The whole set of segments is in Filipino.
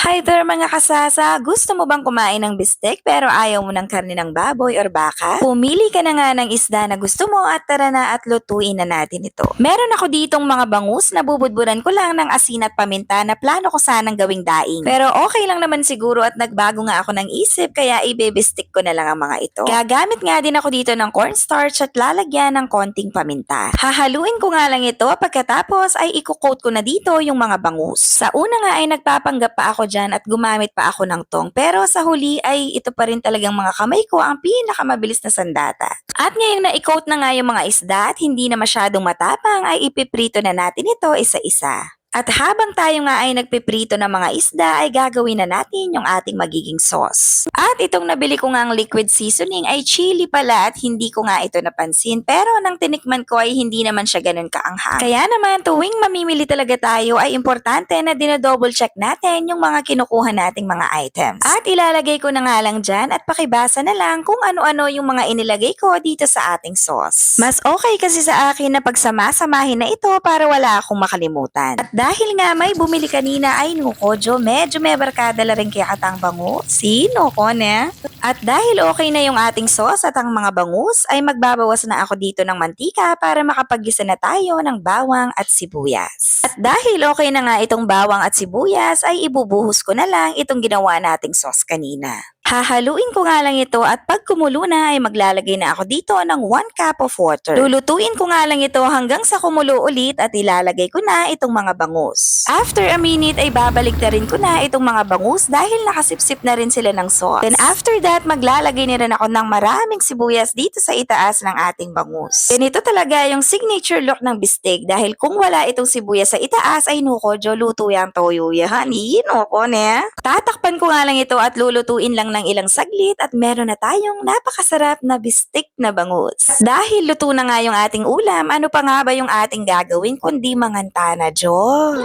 Hi there mga kasasa! Gusto mo bang kumain ng bistek pero ayaw mo ng karne ng baboy or baka? Pumili ka na nga ng isda na gusto mo at tara na at lutuin na natin ito. Meron ako ditong mga bangus na bubudburan ko lang ng asin at paminta na plano ko sanang gawing daing. Pero okay lang naman siguro at nagbago nga ako ng isip kaya ibebistik ko na lang ang mga ito. Gagamit nga din ako dito ng cornstarch at lalagyan ng konting paminta. Hahaluin ko nga lang ito pagkatapos ay iko-coat ko na dito yung mga bangus. Sa una nga ay nagpapanggap pa ako dyan at gumamit pa ako ng tong. Pero sa huli ay ito pa rin talagang mga kamay ko ang pinakamabilis na sandata. At ngayong na-coat na nga yung mga isda at hindi na masyadong matapang ay ipiprito na natin ito isa-isa. At habang tayo nga ay nagpiprito ng mga isda ay gagawin na natin yung ating magiging sauce. At itong nabili ko nga ang liquid seasoning ay chili pala at hindi ko nga ito napansin. Pero nang tinikman ko ay hindi naman siya ganun kaanghang. Kaya naman tuwing mamimili talaga tayo ay importante na dinodouble check natin yung mga kinukuha nating mga items. At ilalagay ko na nga lang dyan at pakibasa na lang kung ano-ano yung mga inilagay ko dito sa ating sauce. Mas okay kasi sa akin na pagsama-samahin na ito para wala akong makalimutan. At dahil nga may bumili kanina ay nukodyo, medyo may barkada la rin kaya katang bango. Sino ko ne? At dahil okay na yung ating sauce at ang mga bangus, ay magbabawas na ako dito ng mantika para makapaggisa na tayo ng bawang at sibuyas. At dahil okay na nga itong bawang at sibuyas, ay ibubuhos ko na lang itong ginawa nating sauce kanina. Hahaluin ko nga lang ito at pag kumulo na ay maglalagay na ako dito ng 1 cup of water. Lulutuin ko nga lang ito hanggang sa kumulo ulit at ilalagay ko na itong mga bangus. After a minute ay babalik na rin ko na itong mga bangus dahil nakasipsip na rin sila ng sauce. Then after that maglalagay na rin ako ng maraming sibuyas dito sa itaas ng ating bangus. Ganito talaga yung signature look ng bistek dahil kung wala itong sibuyas sa itaas ay nukodyo luto yung toyo yan. Nuko ne. Tatakpan ko nga lang ito at lulutuin lang ng ilang saglit at meron na tayong napakasarap na bistek na bangus. Dahil luto na nga yung ating ulam, ano pa nga ba yung ating gagawin kundi manganta na Jo?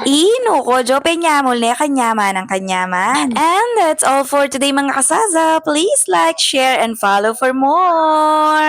Ko Jo, penyamol ne, kanyaman ang kanyaman. And that's all for today mga kasaza. Please like, share, and follow for more.